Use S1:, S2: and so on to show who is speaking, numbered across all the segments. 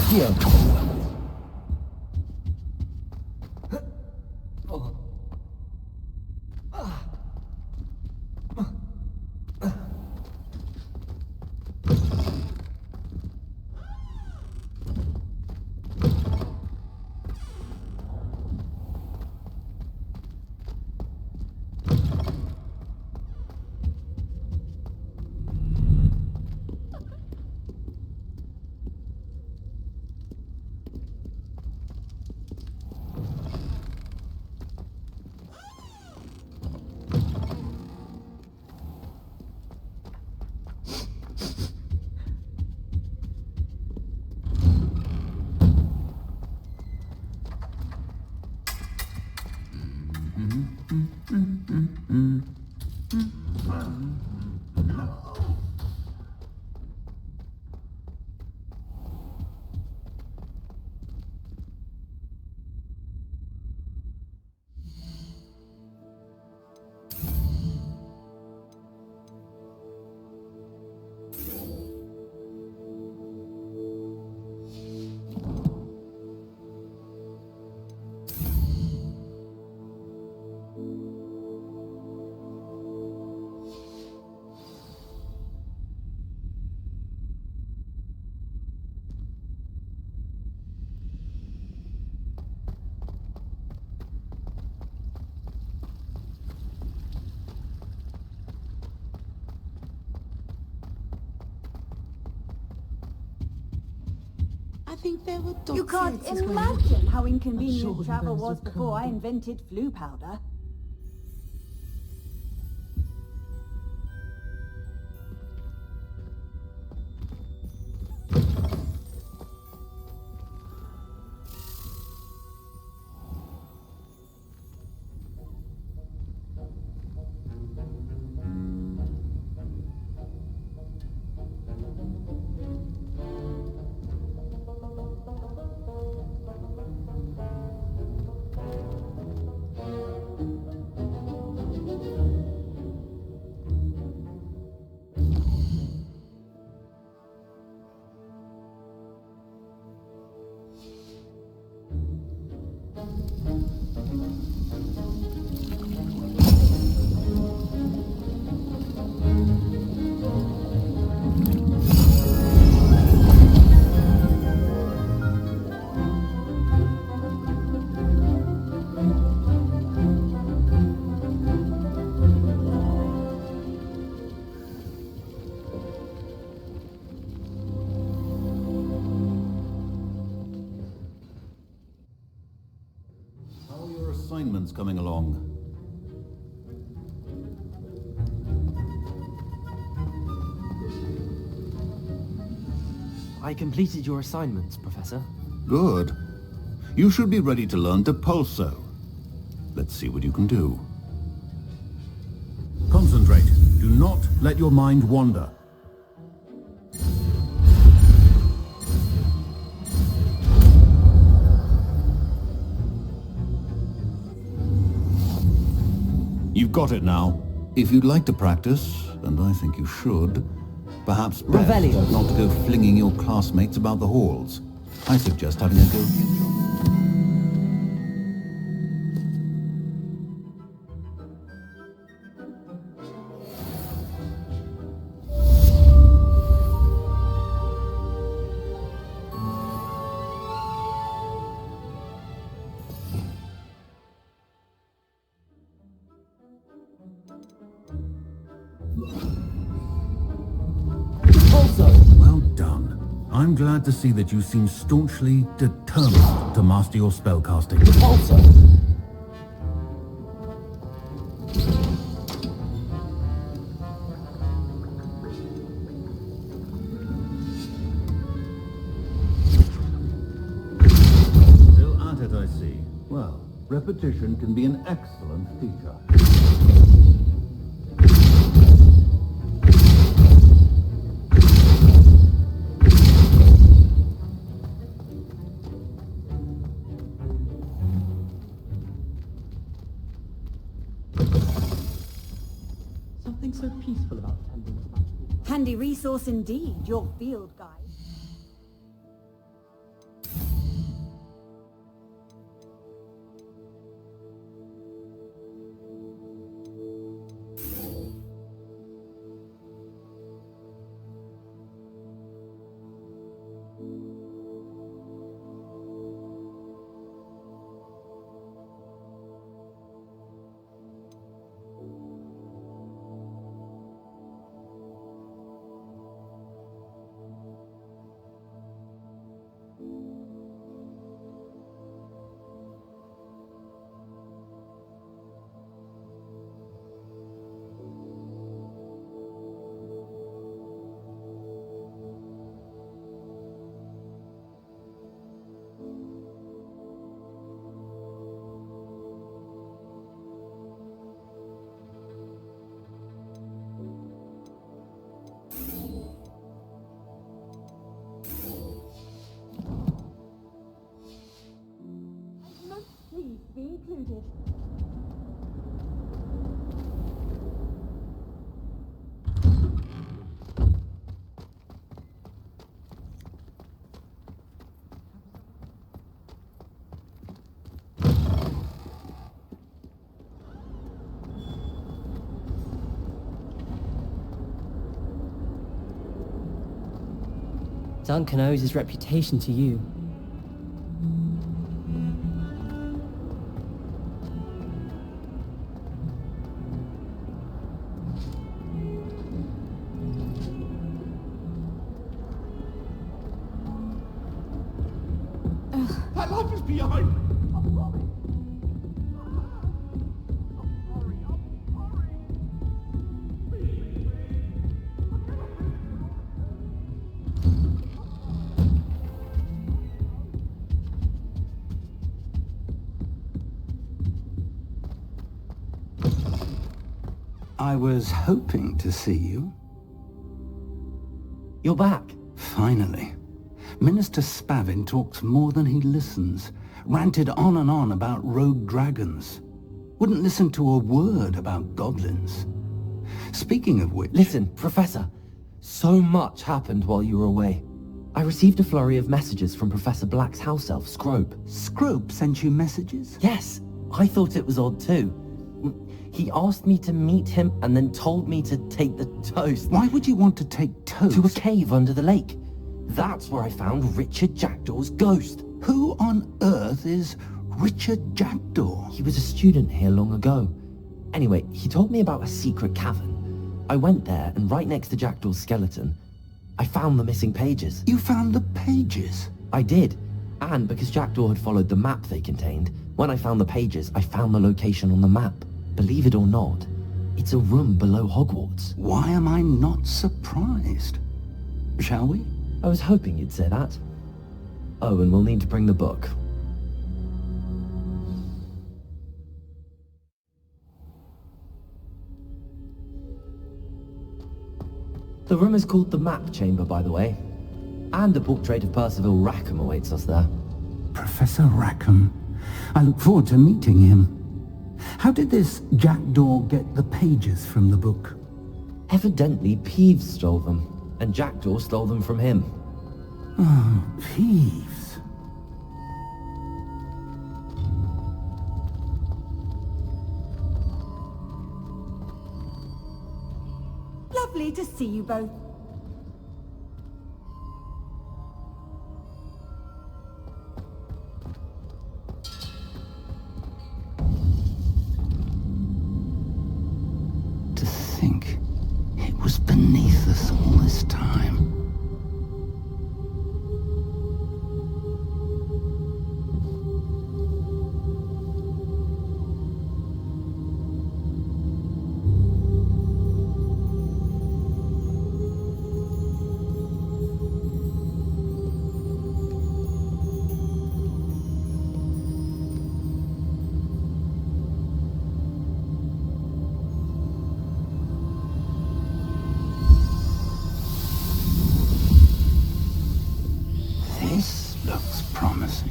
S1: Here.
S2: I think there were dots.
S3: You can't imagine how inconvenient travel was before I invented flu powder.
S4: Assignments coming along.
S1: I completed your assignments, Professor.
S4: Good. You should be ready to learn to pulso. Let's see what you can do. Concentrate. Do not let your mind wander. You've got it now. If you'd like to practice, and I think you should, perhaps best
S1: Revelio.
S4: not to go flinging your classmates about the halls. I suggest having a go. Well done. I'm glad to see that you seem staunchly determined to master your spellcasting. Still at it, I see. Well, repetition can be an excellent teacher.
S1: Something so peaceful about tending to magical.
S3: Handy resource indeed, your field guide.
S2: Duncan owes his reputation to you.
S5: That life is behind me. I'm sorry.
S6: I was hoping to see you.
S1: You're back.
S6: Finally. Minister Spavin talks more than he listens. Ranted on and on about rogue dragons. Wouldn't listen to a word about goblins. Speaking of which...
S1: Listen, Professor. So much happened while you were away. I received a flurry of messages from Professor Black's house elf, Scrope.
S6: Scrope sent you messages?
S1: Yes, I thought it was odd too. He asked me to meet him and then told me to take the toast.
S6: Why would you want to take toast?
S1: To a cave under the lake. That's where I found Richard Jackdaw's ghost.
S6: Who on earth is Richard Jackdaw?
S1: He was a student here long ago. Anyway, he told me about a secret cavern. I went there, and right next to Jackdaw's skeleton, I found the missing pages.
S6: You found the pages?
S1: I did. And because Jackdaw had followed the map they contained, when I found the pages, I found the location on the map. Believe it or not, it's a room below Hogwarts.
S6: Why am I not surprised? Shall we?
S1: I was hoping you'd say that. Oh, and we'll need to bring the book. The room is called the Map Chamber, by the way. And a portrait of Percival Rackham awaits us there.
S6: Professor Rackham. I look forward to meeting him. How did this Jackdaw get the pages from the book?
S1: Evidently, Peeves stole them, and Jackdaw stole them from him.
S6: Oh, Peeves.
S3: Lovely to see you both.
S6: To think it was beneath us all this time. This looks promising.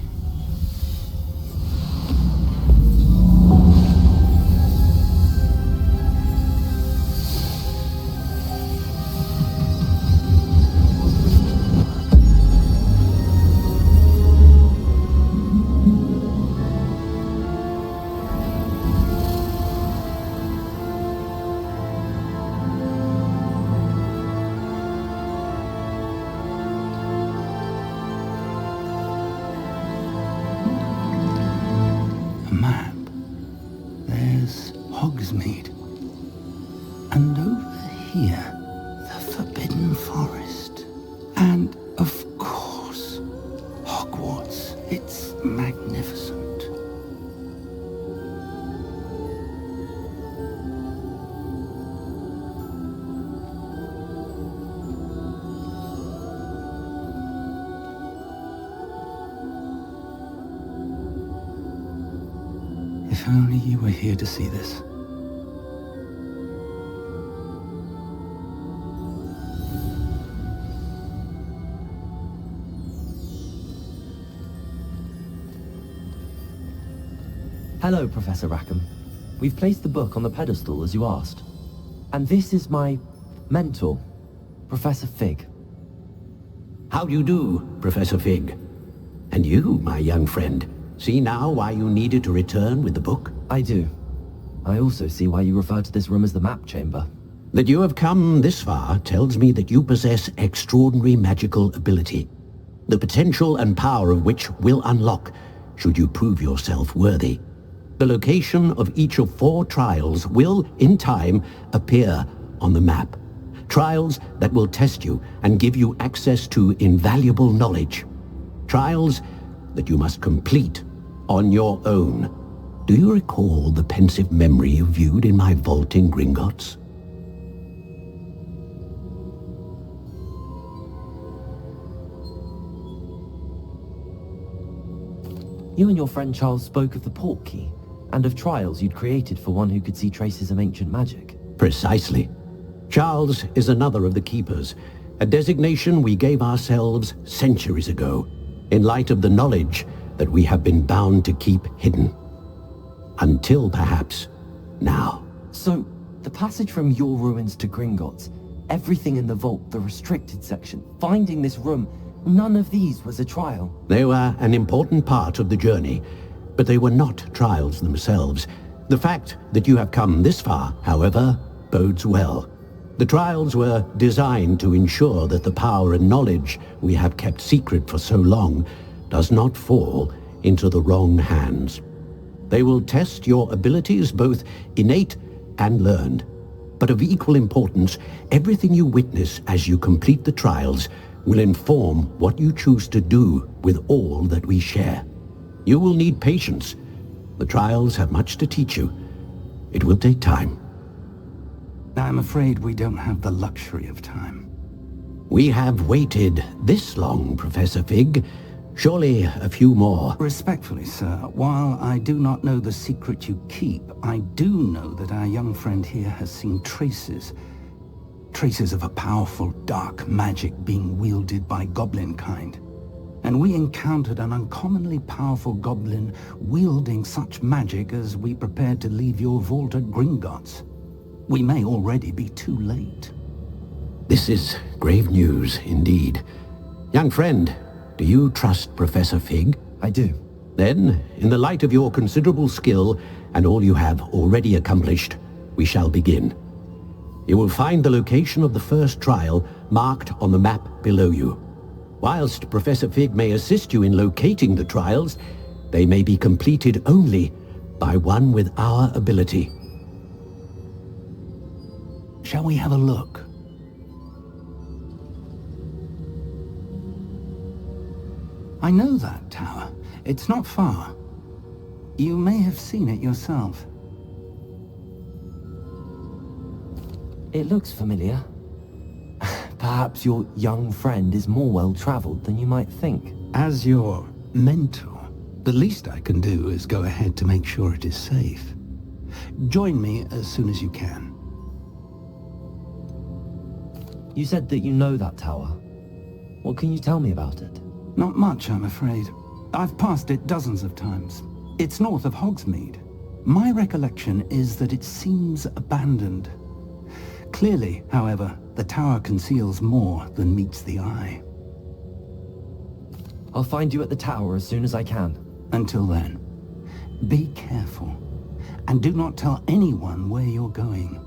S6: A map. There's Hogsmeade. And over here, the Forbidden Forest. And, of course, Hogwarts. It's magnificent. If only you were here to see this.
S1: Hello, Professor Rackham. We've placed the book on the pedestal as you asked. And this is my mentor, Professor Fig.
S7: How do you do, Professor Fig? And you, my young friend, see now why you needed to return with the book?
S1: I do. I also see why you refer to this room as the Map Chamber.
S7: That you have come this far tells me that you possess extraordinary magical ability, the potential and power of which will unlock should you prove yourself worthy. The location of each of 4 trials will, in time, appear on the map. Trials that will test you and give you access to invaluable knowledge. Trials that you must complete on your own. Do you recall the pensive memory you viewed in my vault in Gringotts?
S1: You and your friend Charles spoke of the port key, and of trials you'd created for one who could see traces of ancient magic.
S7: Precisely. Charles is another of the Keepers, a designation we gave ourselves centuries ago, in light of the knowledge that we have been bound to keep hidden. Until perhaps now.
S1: So, the passage from your ruins to Gringotts, everything in the vault, the restricted section, finding this room, none of these was a trial.
S7: They were an important part of the journey, but they were not trials themselves. The fact that you have come this far, however, bodes well. The trials were designed to ensure that the power and knowledge we have kept secret for so long does not fall into the wrong hands. They will test your abilities, both innate and learned. But of equal importance, everything you witness as you complete the trials will inform what you choose to do with all that we share. You will need patience. The trials have much to teach you. It will take time.
S6: I'm afraid we don't have the luxury of time.
S7: We have waited this long, Professor Fig. Surely a few more.
S6: Respectfully, sir, while I do not know the secret you keep, I do know that our young friend here has seen traces of a powerful dark magic being wielded by goblin kind. And we encountered an uncommonly powerful goblin wielding such magic as we prepared to leave your vault at Gringotts. We may already be too late.
S7: This is grave news indeed. Young friend, do you trust Professor Fig?
S1: I do.
S7: Then, in the light of your considerable skill and all you have already accomplished, we shall begin. You will find the location of the first trial marked on the map below you. Whilst Professor Fig may assist you in locating the trials, they may be completed only by one with our ability.
S6: Shall we have a look? I know that tower. It's not far. You may have seen it yourself.
S1: It looks familiar. Perhaps your young friend is more well-traveled than you might think.
S6: As your mentor, the least I can do is go ahead to make sure it is safe. Join me as soon as you can.
S1: You said that you know that tower. What can you tell me about it?
S6: Not much, I'm afraid. I've passed it dozens of times. It's north of Hogsmeade. My recollection is that it seems abandoned. Clearly, however, the tower conceals more than meets the eye.
S1: I'll find you at the tower as soon as I can.
S6: Until then, be careful, and do not tell anyone where you're going.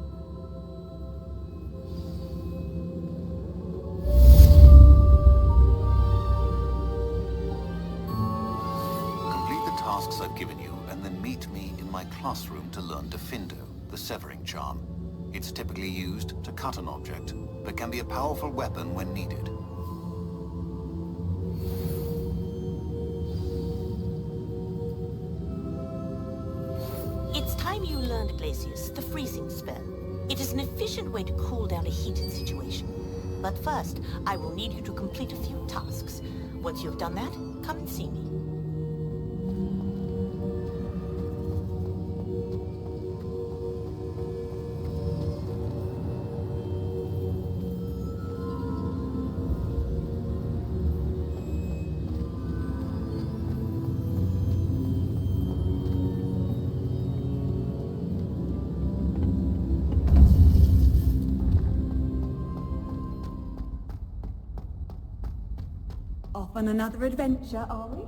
S4: Complete the tasks I've given you, and then meet me in my classroom to learn Defindo, the severing charm. It's typically used to cut an object, but can be a powerful weapon when needed.
S8: It's time you learned, Glacius, the freezing spell. It is an efficient way to cool down a heated situation. But first, I will need you to complete a few tasks. Once you've done that, come and see me.
S3: Off on another adventure, are we?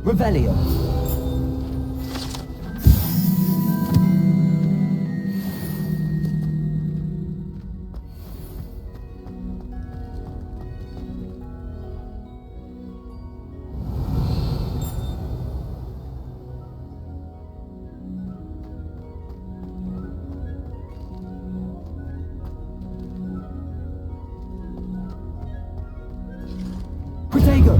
S2: Revelio. Protego.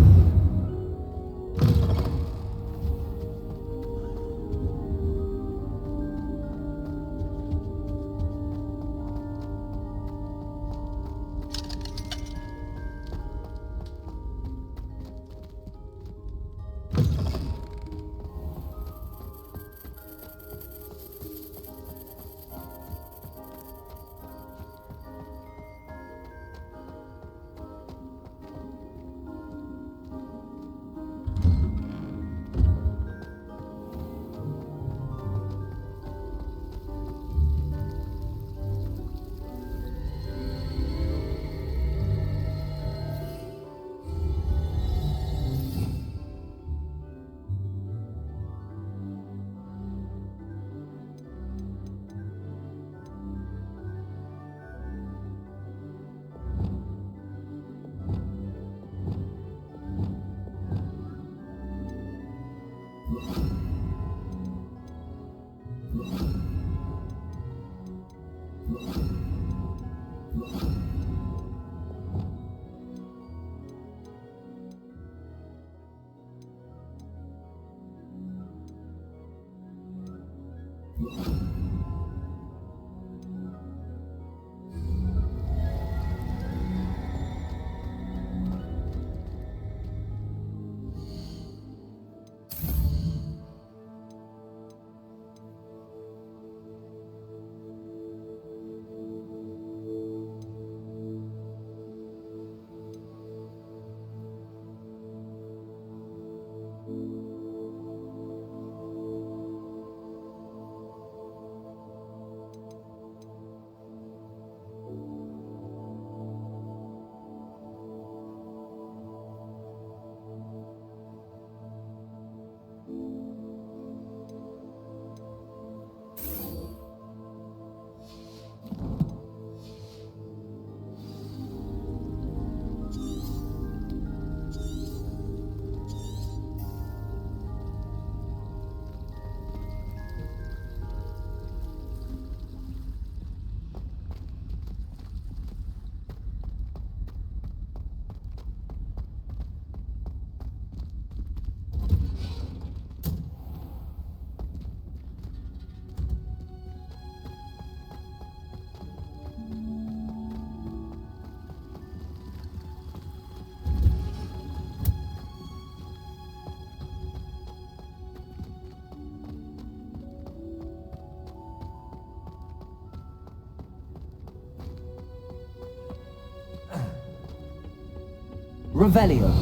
S2: Revelio.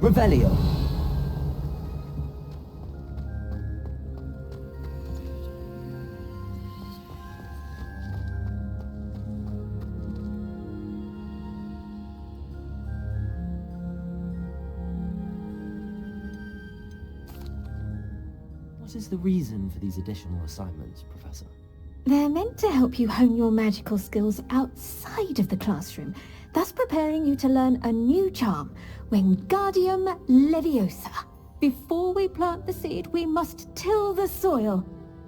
S2: Revelio.
S1: What is the reason for these additional assignments, Professor?
S9: They're meant to help you hone your magical skills outside of the classroom, thus preparing you to learn a new charm, Wingardium Leviosa. Before we plant the seed, we must till the soil.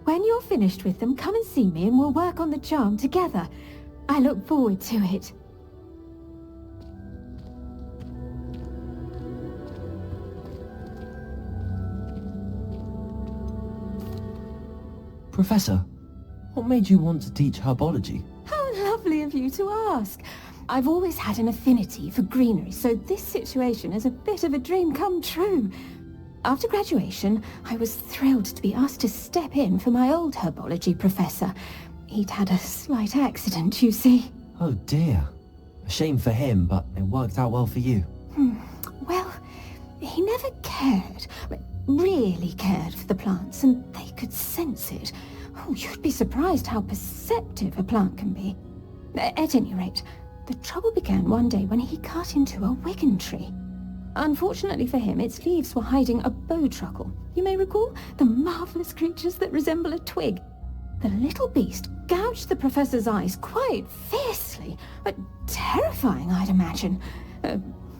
S9: When you're finished with them, come and see me and we'll work on the charm together. I look forward to it.
S1: Professor, what made you want to teach herbology?
S9: How lovely of you to ask. I've always had an affinity for greenery, so this situation is a bit of a dream come true. After graduation, I was thrilled to be asked to step in for my old herbology professor. He'd had a slight accident, you see.
S1: Oh dear. A shame for him, but it worked out well for you.
S9: Well, he never really cared for the plants, and they could sense it. Oh, you'd be surprised how perceptive a plant can be. At any rate, the trouble began one day when he cut into a wigan tree. Unfortunately for him, its leaves were hiding a bowtruckle. You may recall the marvelous creatures that resemble a twig. The little beast gouged the professor's eyes quite fiercely, but terrifying, I'd imagine.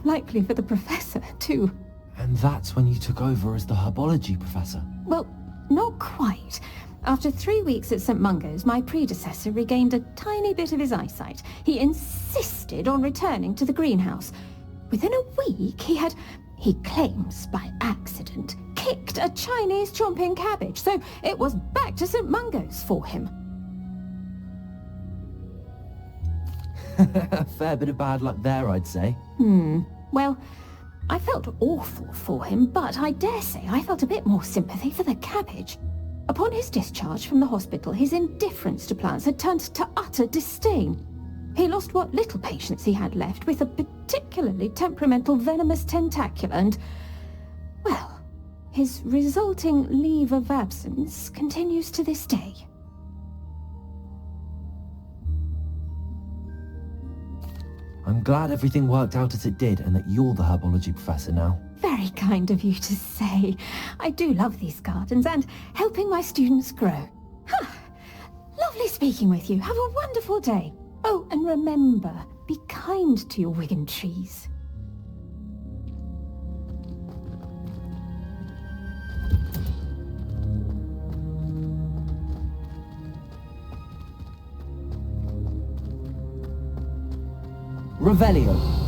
S9: Likely for the professor, too.
S1: And that's when you took over as the herbology professor?
S9: Well, not quite. After 3 weeks at St. Mungo's, my predecessor regained a tiny bit of his eyesight. He insisted on returning to the greenhouse. Within a week, he claims by accident, kicked a Chinese chomping cabbage, so it was back to St. Mungo's for him.
S1: A fair bit of bad luck there, I'd say.
S9: Well, I felt awful for him, but I dare say I felt a bit more sympathy for the cabbage. Upon his discharge from the hospital, his indifference to plants had turned to utter disdain. He lost what little patience he had left with a particularly temperamental venomous tentacula and, well, his resulting leave of absence continues to this day.
S1: I'm glad everything worked out as it did and that you're the herbology professor now.
S9: Very kind of you to say. I do love these gardens and helping my students grow. Lovely speaking with you. Have a wonderful day. Oh, and remember, be kind to your wigan trees.
S2: Revelio.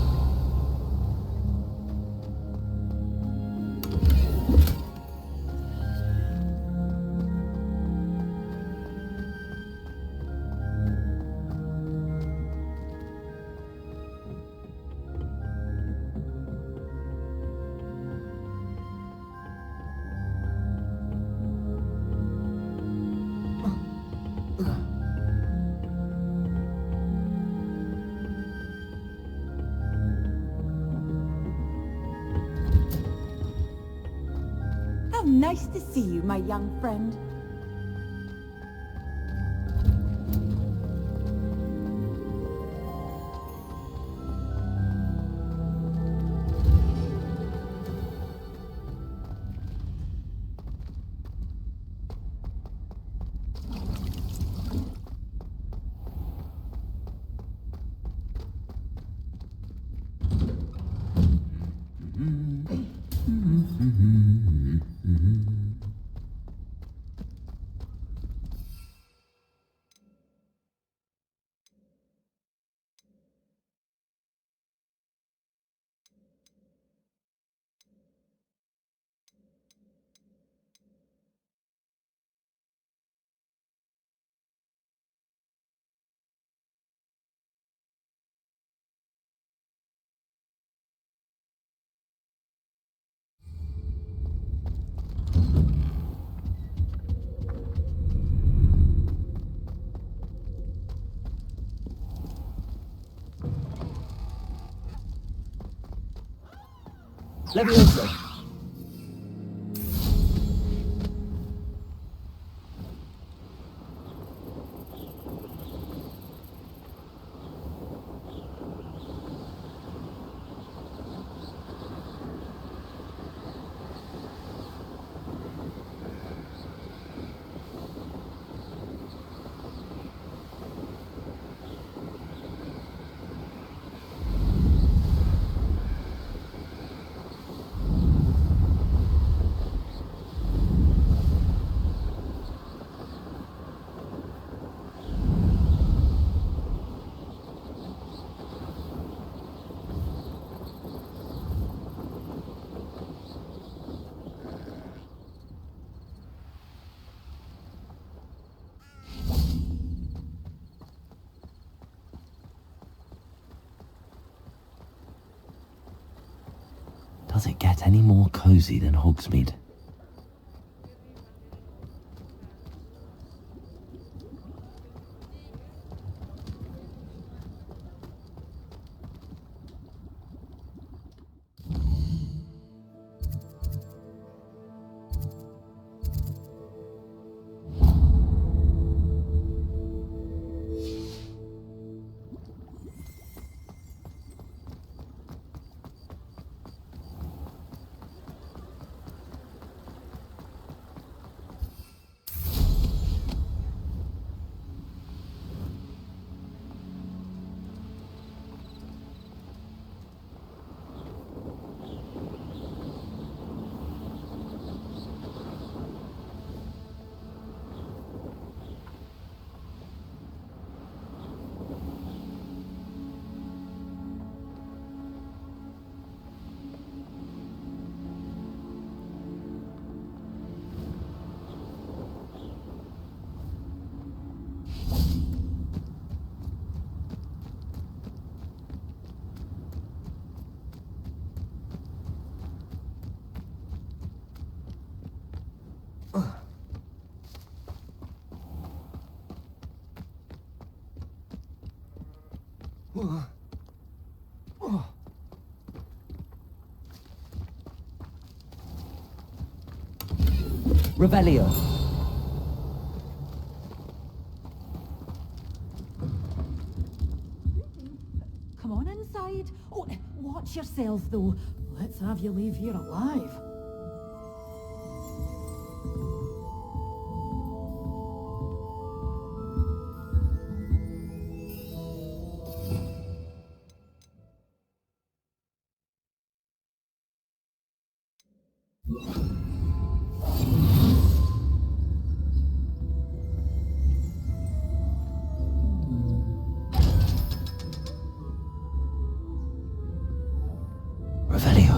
S3: Nice to see you, my young friend.
S2: Levioso.
S1: Does it get any more cozy than Hogsmeade?
S2: Revelio.
S3: Come on inside. Oh, watch yourself, though. Let's have you leave here alive.
S1: Revelio.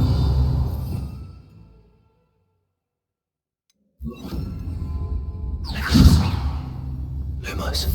S1: Lumos.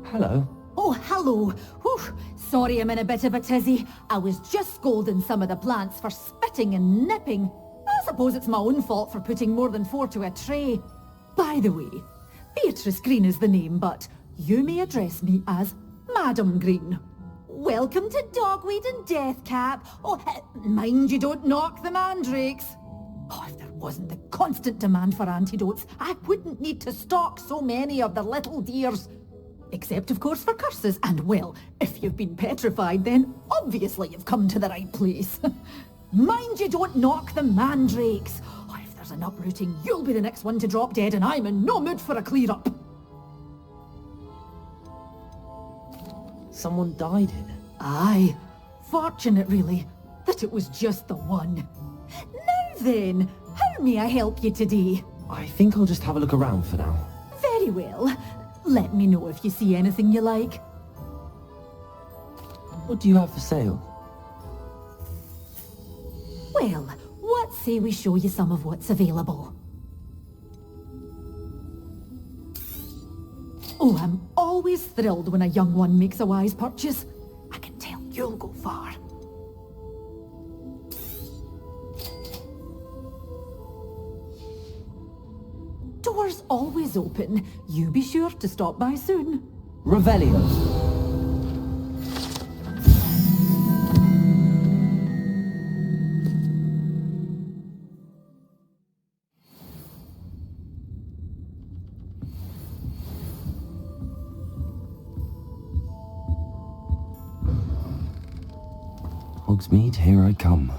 S1: Hello.
S3: Oh, hello. Whew. Sorry I'm in a bit of a tizzy. I was just scolding some of the plants for spitting and nipping. I suppose it's my own fault for putting more than 4 to a tray. By the way, Beatrice Green is the name, but you may address me as Madam Green. Welcome to Dogweed and Deathcap. Oh, mind you don't knock the mandrakes. Oh, if there wasn't the constant demand for antidotes, I wouldn't need to stock so many of the little dears. Except, of course, for curses. And, well, if you've been petrified, then obviously you've come to the right place. Mind you don't knock the mandrakes. Oh, if there's an uprooting, you'll be the next one to drop dead, and I'm in no mood for a clear-up.
S1: Someone died here.
S3: Aye. Fortunate, really, that it was just the one. Now then, how may I help you today?
S1: I think I'll just have a look around for now.
S3: Very well. Let me know if you see anything you like.
S1: What do you have for sale?
S3: Well, what say we show you some of what's available? Oh, I'm always thrilled when a young one makes a wise purchase. I can tell you'll go far. Doors always open. You be sure to stop by soon.
S2: Revelio.
S1: Hogsmeade, here I come.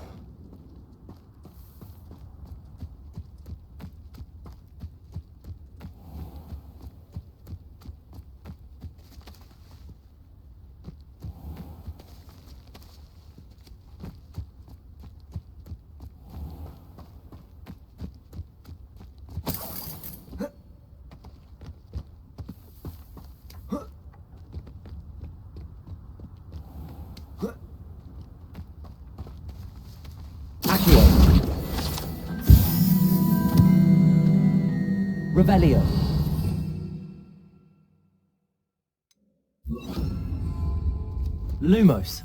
S2: Revelio.
S1: Lumos.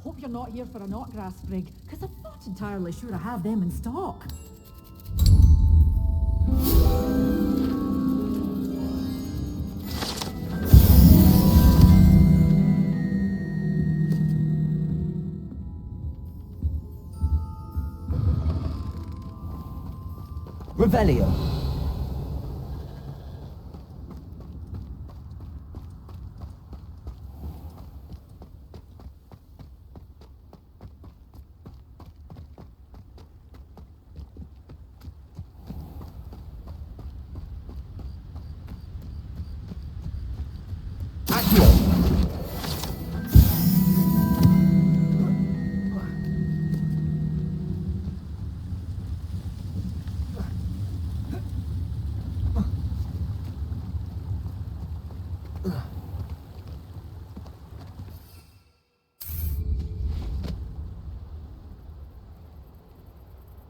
S3: Hope you're not here for an Knotgrass sprig, because I'm not entirely sure I have them in stock.
S2: Revelio.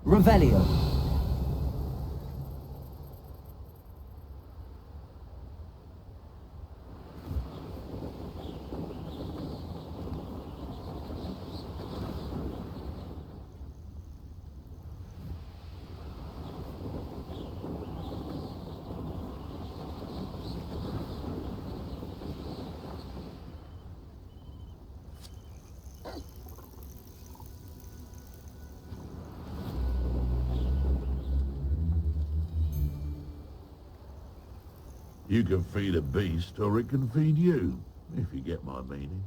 S2: Revelio.
S5: You can feed a beast, or it can feed you, if you get my meaning.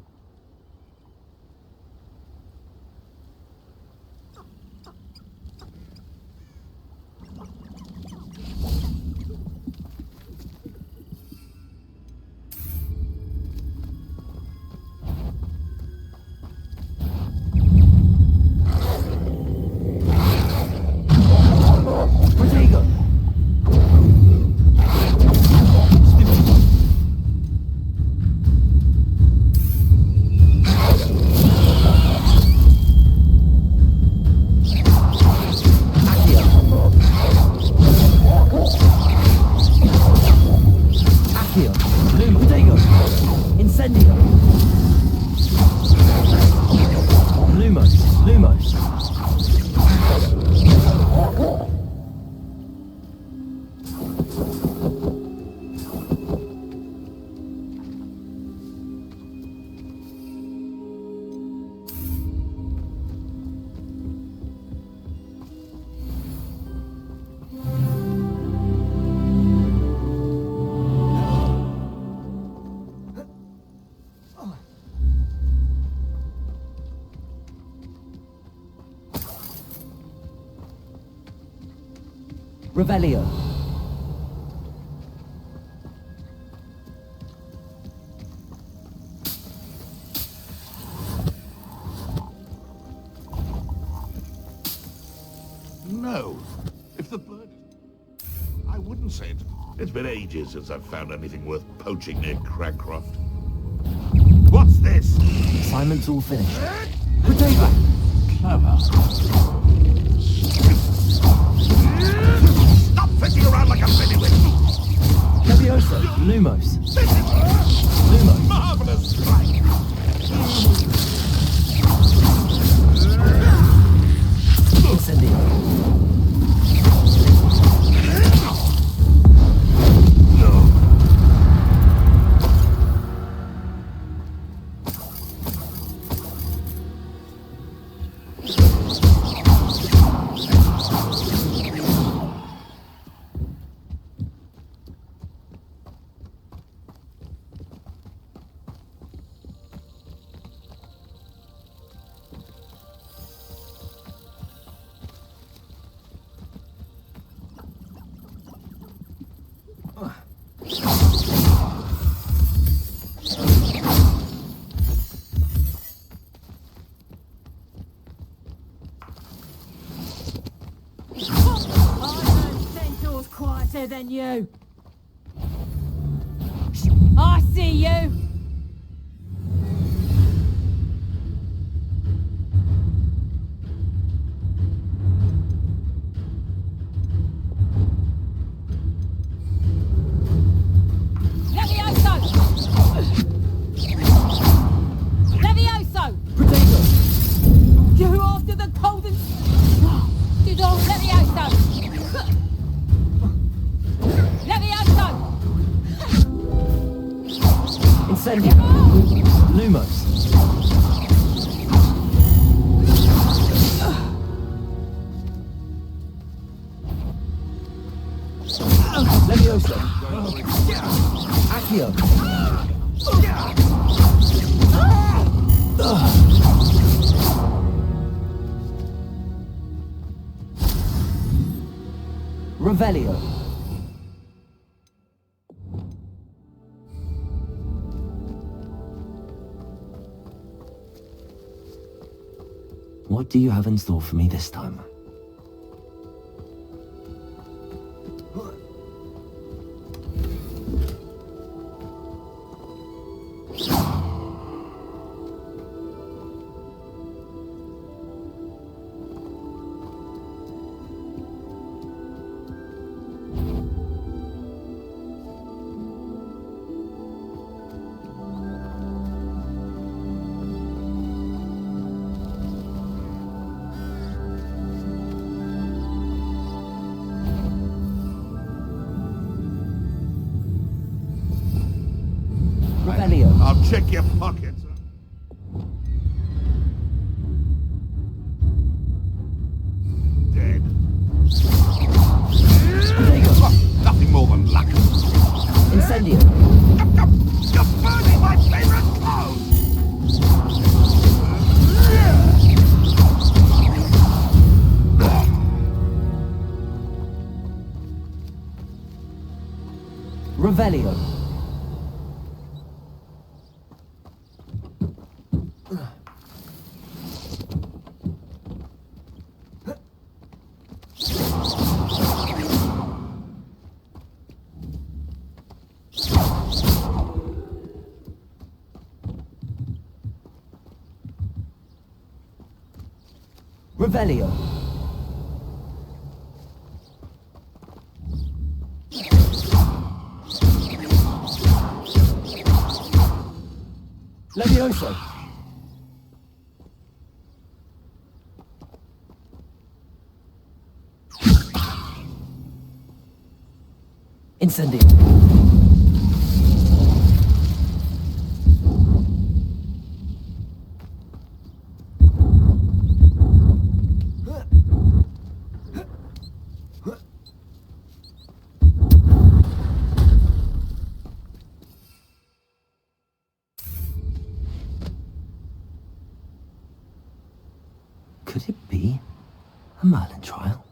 S5: Revelio. No. If the bird... I wouldn't say it. It's been ages since I've found anything worth poaching near Cragcroft. What's this?
S1: Assignment's all finished.
S5: Potato! Clever. Stop fishing around like a pennywit!
S1: Levioso, Lumos. Lumos.
S5: Marvelous strike!
S1: Incendio.
S3: Than you. I see you. Levioso. Levioso.
S1: Potato.
S3: You after the cold and... Did all Levioso.
S1: Incendio. Lumos. Levioso. Accio. Revelio. What do you have in store for me this time?
S5: I'll check your pockets. Dead. Nothing more than luck.
S1: Incendio.
S5: You're burning my favorite clothes!
S2: Revelio. Revelio. Levioso. Incendio.
S1: Could it be a Merlin trial?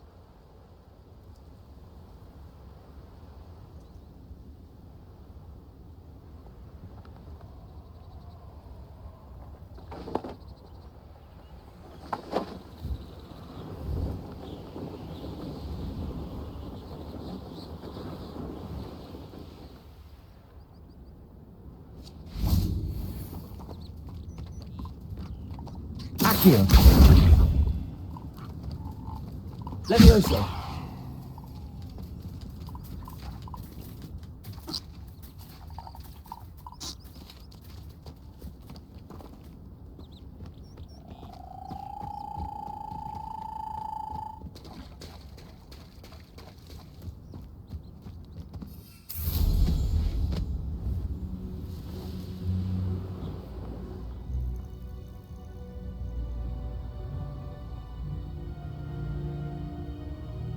S2: Accio. Levioso.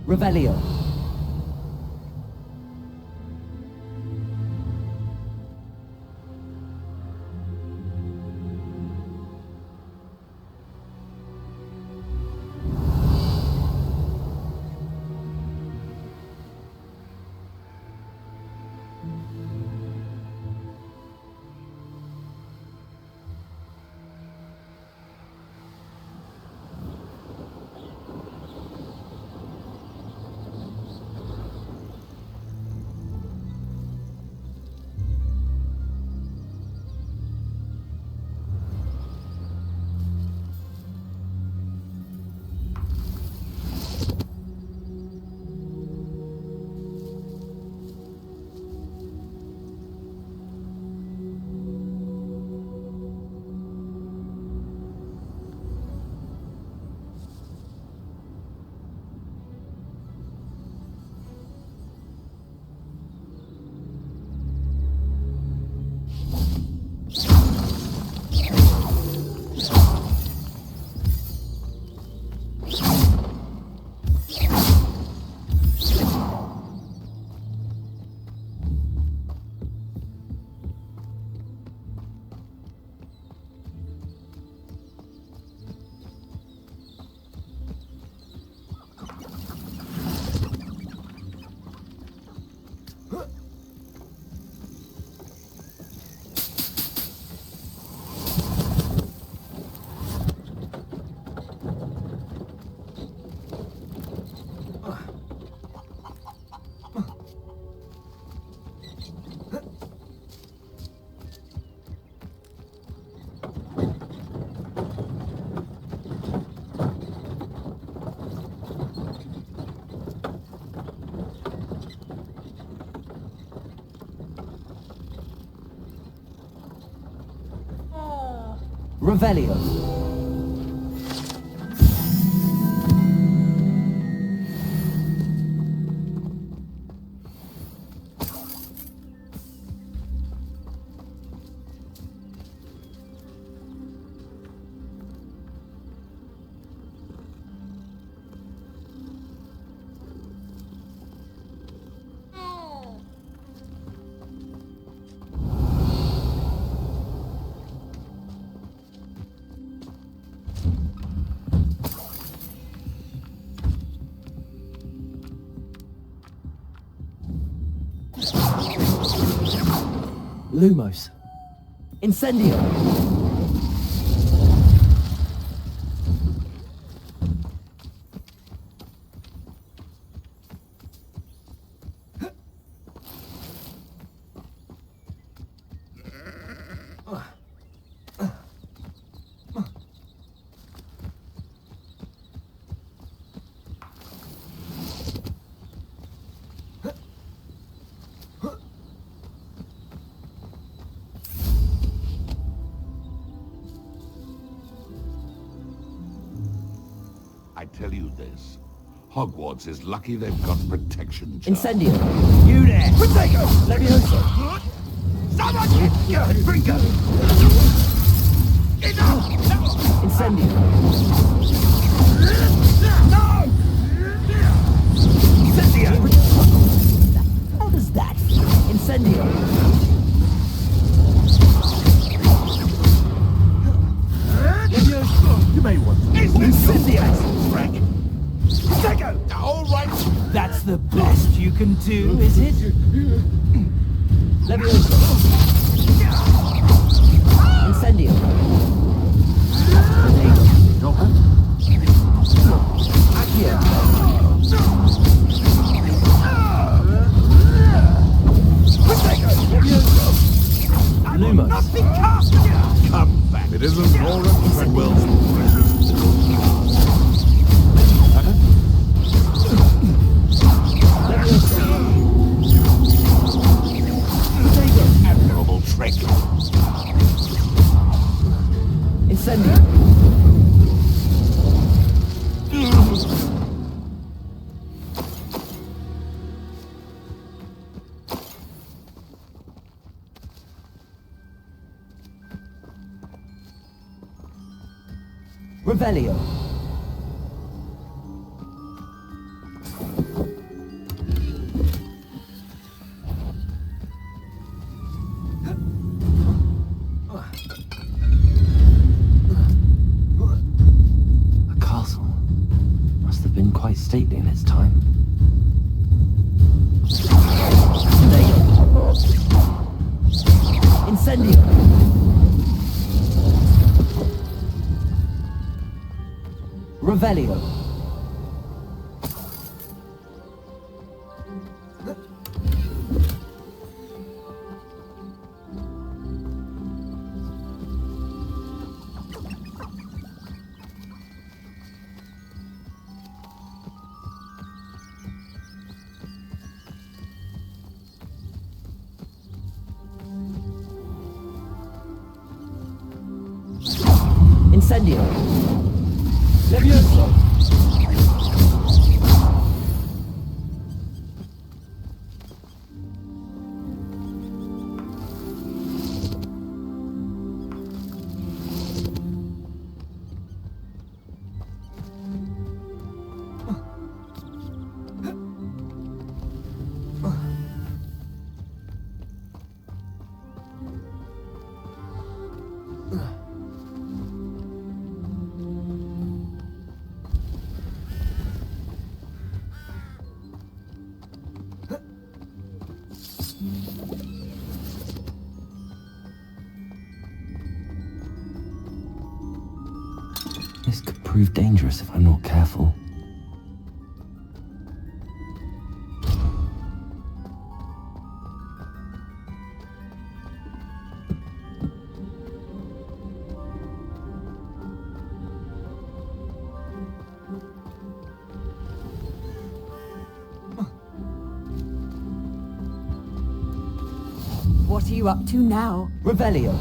S2: Revelio. Revelio. Lumos. Incendio.
S5: I tell you this. Hogwarts is lucky they've got protection.
S2: Incendio. You there. Protego. Levioso.
S5: Someone get Bringo.
S2: Incendio.
S5: No!
S2: Incendio. How does that feel? Incendio.
S5: Levioso. You may want to.
S2: Incendio.
S5: All right.
S2: That's the best you can do, is it? Levioso. Incendio. Accio. Lumos.
S5: Come back. It isn't Nora Treadwell's precious
S1: Incendio. Revelio. A castle. Must have been quite stately in its time. Incendio. Revelio. Incendio. Levioso. This could prove dangerous if I'm not careful.
S3: What are you up to now?
S1: Revelio.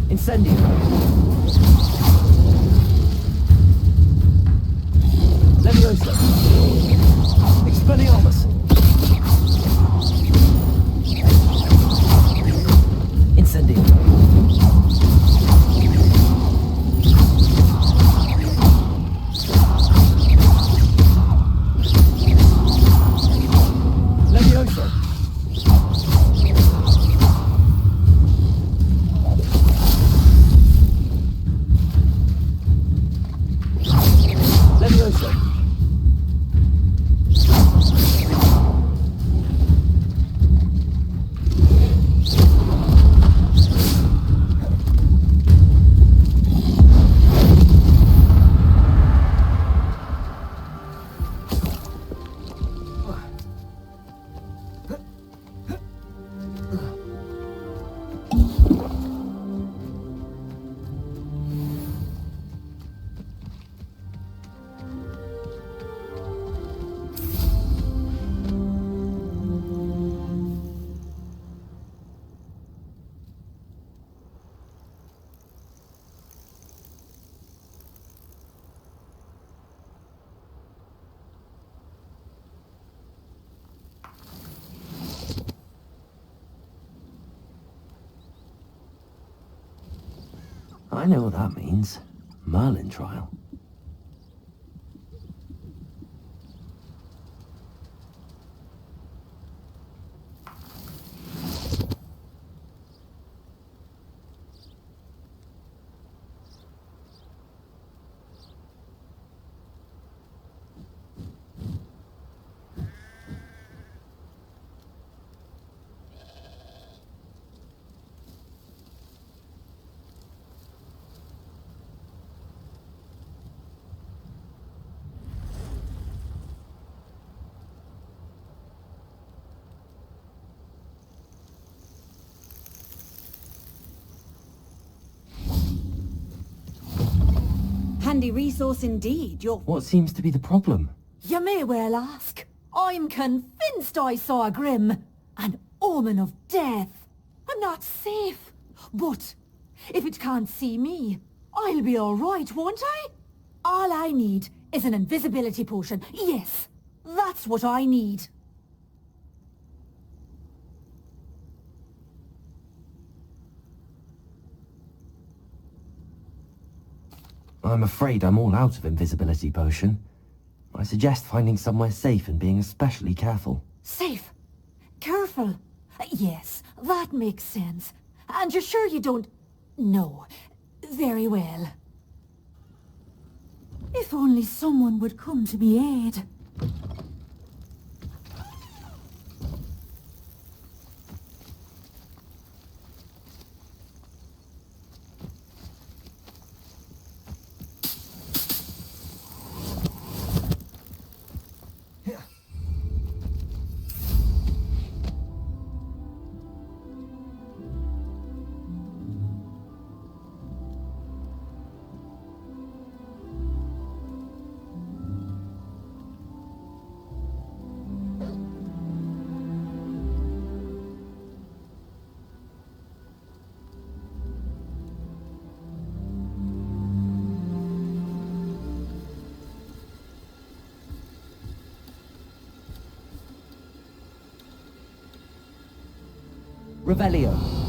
S1: Incendio. Leviosa. Expelliarmus. Incendio.
S2: Levioso!
S1: I know what that means. Merlin trial.
S3: Handy resource indeed,
S1: What seems to be the problem?
S3: You may well ask. I'm convinced I saw a grim. An omen of death. I'm not safe. But if it can't see me, I'll be alright, won't I? All I need is an invisibility potion. Yes, that's what I need.
S1: I'm afraid I'm all out of invisibility potion. I suggest finding somewhere safe and being especially careful.
S3: Safe? Careful? Yes, that makes sense. And you're sure you don't... No. Very well. If only someone would come to my aid.
S2: Revelio.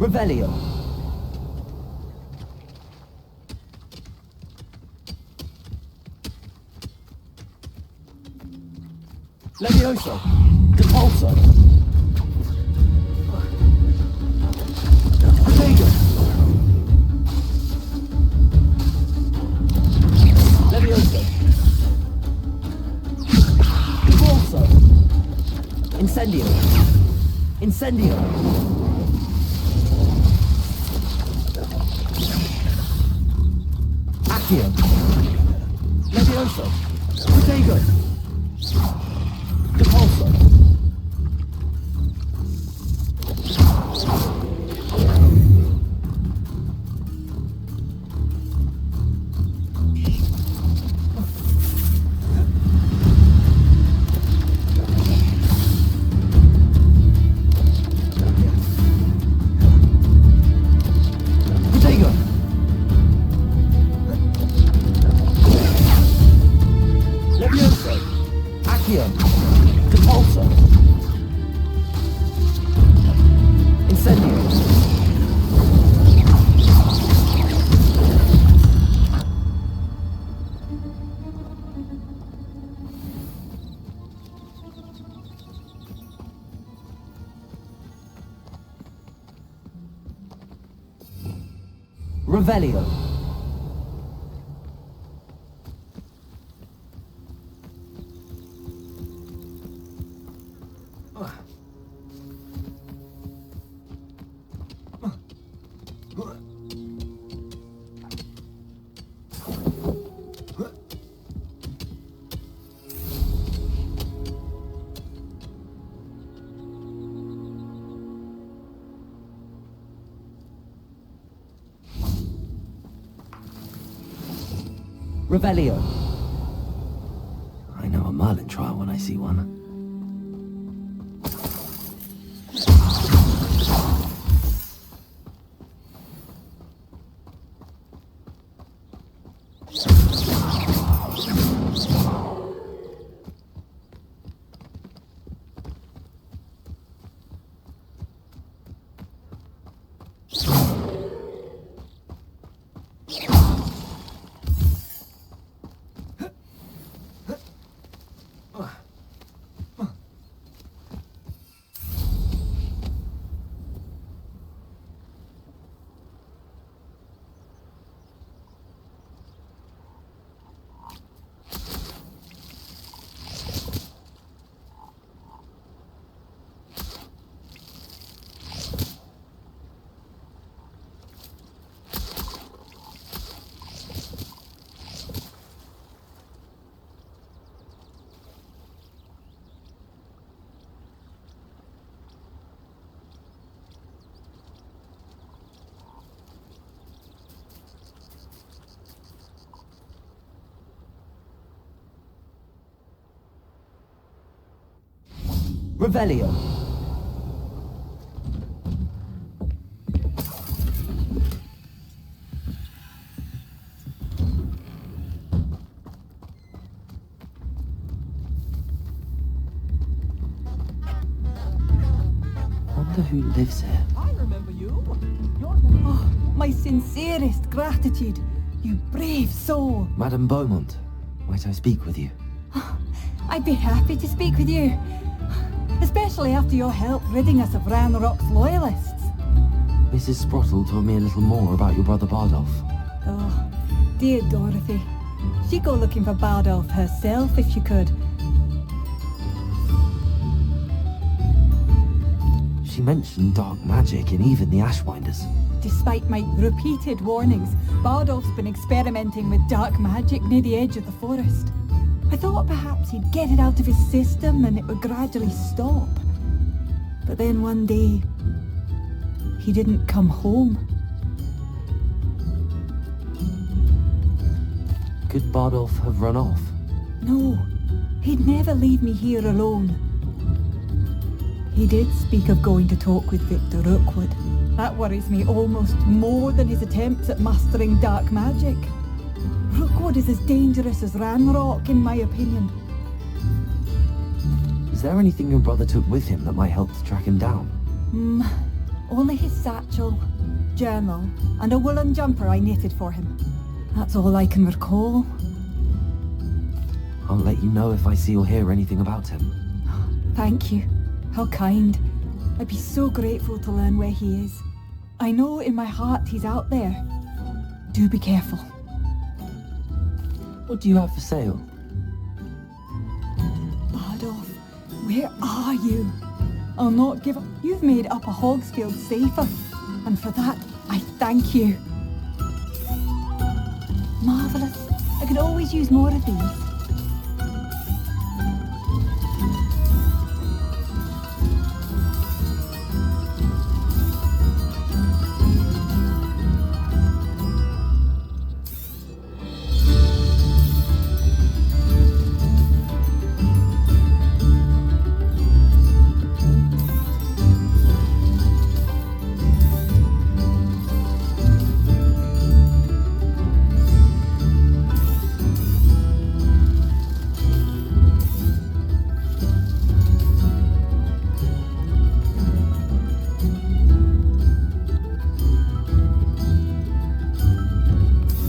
S2: Revelio. Levioso. Repulso. Protego. Levioso. Repulso. Incendio. Incendio. Levioso. Protego. Repulso.
S1: Revelio. Revelio. I know a Merlin trial when I see one. Revelio. Wonder who lives here.
S2: I remember you. Oh, my sincerest gratitude. You brave soul.
S1: Madame Beaumont, might I speak with you?
S2: I'd be happy to speak with you. Especially after your help ridding us of Ranrock's loyalists.
S1: Mrs. Sprottle told me a little more about your brother Bardolph.
S2: Oh, dear Dorothy. She'd go looking for Bardolph herself if she could.
S1: She mentioned dark magic in even the Ashwinders.
S2: Despite my repeated warnings, Bardolph's been experimenting with dark magic near the edge of the forest. I thought perhaps he'd get it out of his system and it would gradually stop. But then one day, he didn't come home.
S1: Could Bardolph have run off?
S2: No, he'd never leave me here alone. He did speak of going to talk with Victor Rookwood. That worries me almost more than his attempts at mastering dark magic. Rookwood is as dangerous as Ranrock, in my opinion.
S1: Is there anything your brother took with him that might help to track him down?
S2: Only his satchel, journal, and a woolen jumper I knitted for him. That's all I can recall.
S1: I'll let you know if I see or hear anything about him.
S2: Thank you. How kind. I'd be so grateful to learn where he is. I know in my heart he's out there. Do be careful.
S1: What do you have for sale?
S2: Bardolph, where are you? I'll not give up. You've made up a Hogsfield safer, and for that, I thank you. Marvellous. I could always use more of these.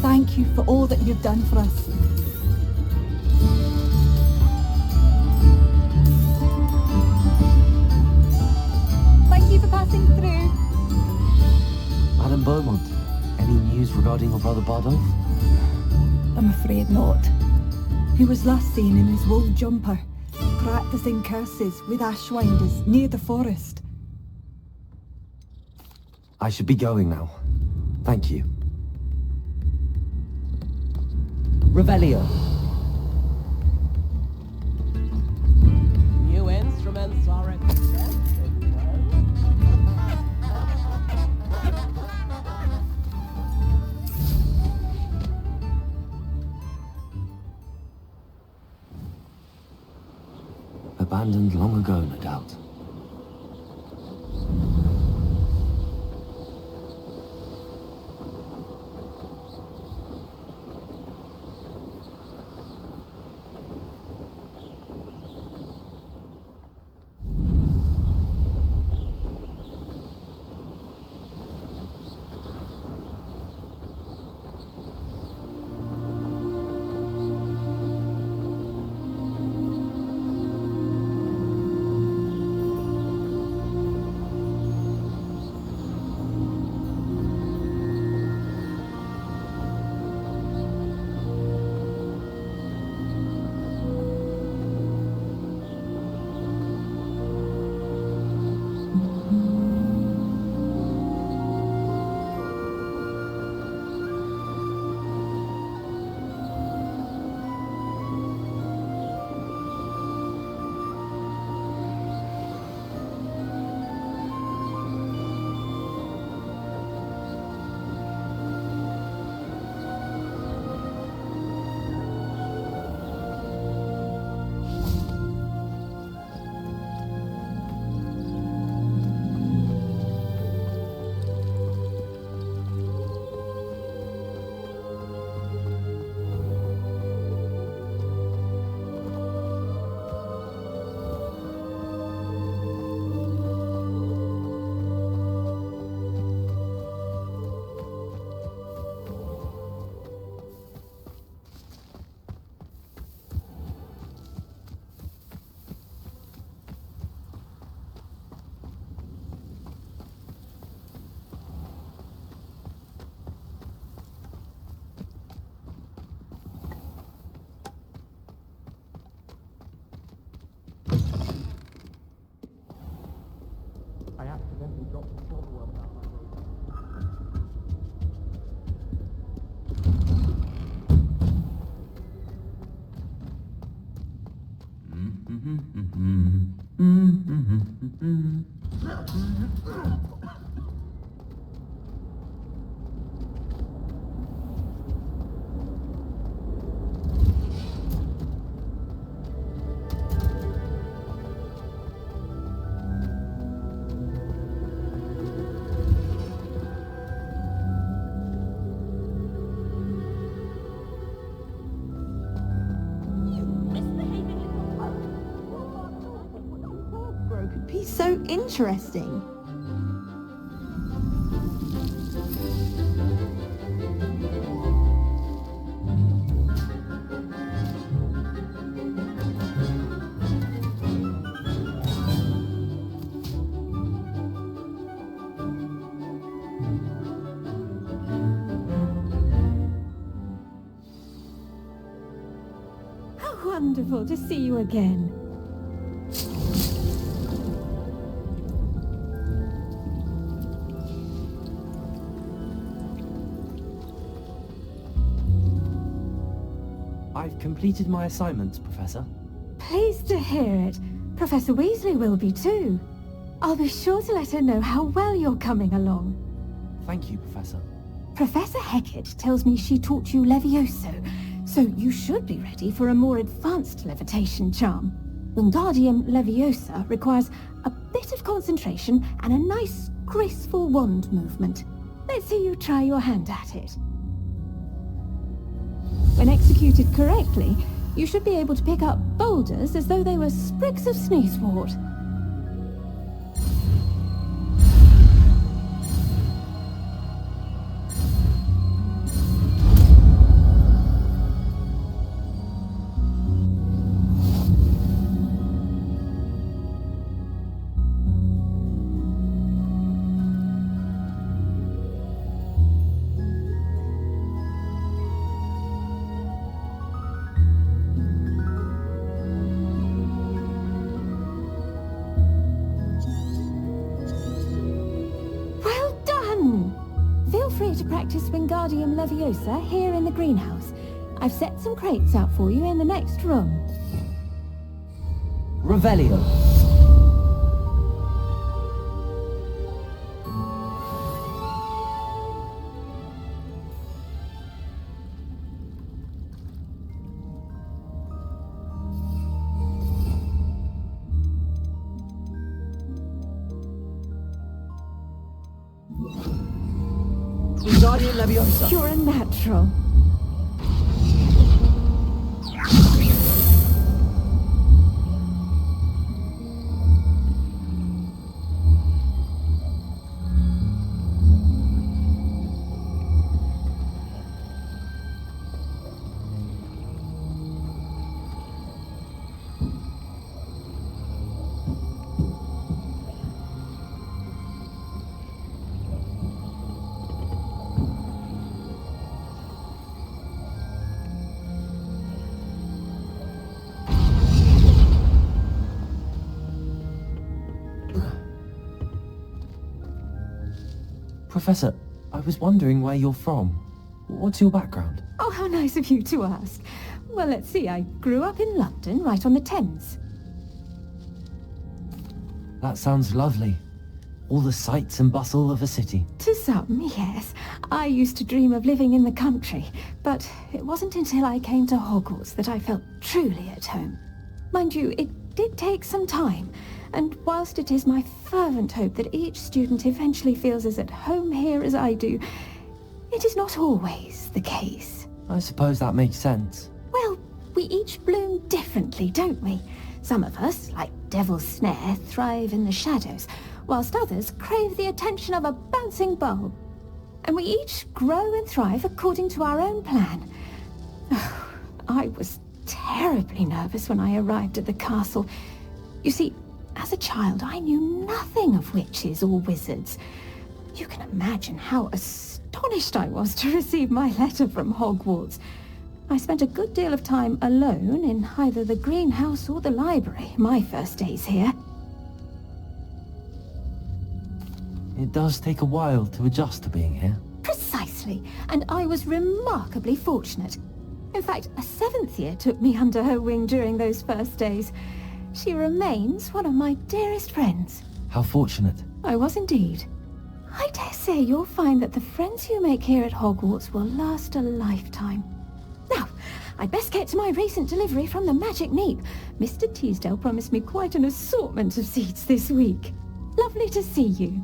S2: Thank you for all that you've done for us. Thank you for passing through.
S1: Madame Beaumont, any Any news regarding your brother Bardolph?
S2: I'm afraid not. He was last seen in his wool jumper, practicing curses with ashwinders near the forest.
S1: I should be going now. Thank you.
S10: Revelio. New instruments are expensive, though.
S1: Abandoned long ago, no doubt.
S3: Could be so interesting.
S9: How wonderful to see you again.
S1: I've completed my assignments, Professor.
S9: Pleased to hear it. Professor Weasley will be too. I'll be sure to let her know how well you're coming along.
S1: Thank you, Professor.
S9: Professor Hecat tells me she taught you Levioso, so you should be ready for a more advanced levitation charm. Wingardium Leviosa requires a bit of concentration and a nice, graceful wand movement. Let's see you try your hand at it. When executed correctly, you should be able to pick up boulders as though they were sprigs of sneezewort. Wingardium Leviosa here in the greenhouse. I've set some crates out for you in the next room.
S10: Revelio. Wingardium Leviosa.
S9: You're a natural.
S1: Professor, I was wondering where you're from. What's your background?
S9: Oh, how nice of you to ask. Well, let's see. I grew up in London, right on the Thames.
S1: That sounds lovely. All the sights and bustle of a city.
S9: To some, yes. I used to dream of living in the country, but it wasn't until I came to Hogwarts that I felt truly at home. Mind you, it did take some time, and whilst it is my fervent hope that each student eventually feels as at home here as I do, it is not always the case.
S1: I suppose that makes sense.
S9: Well, we each bloom differently, don't we? Some of us, like Devil's Snare, thrive in the shadows, whilst others crave the attention of a bouncing bulb. And we each grow and thrive according to our own plan. Oh, I was terribly nervous when I arrived at the castle. You see, as a child, I knew nothing of witches or wizards. You can imagine how astonished I was to receive my letter from Hogwarts. I spent a good deal of time alone in either the greenhouse or the library my first days here.
S1: It does take a while to adjust to being here.
S9: Precisely, and I was remarkably fortunate. In fact, a 7th year took me under her wing during those first days. She remains one of my dearest friends.
S1: How fortunate.
S9: I was indeed. I dare say you'll find that the friends you make here at Hogwarts will last a lifetime. Now, I'd best get to my recent delivery from the Magic Neep. Mr. Teasdale promised me quite an assortment of seeds this week. Lovely to see you.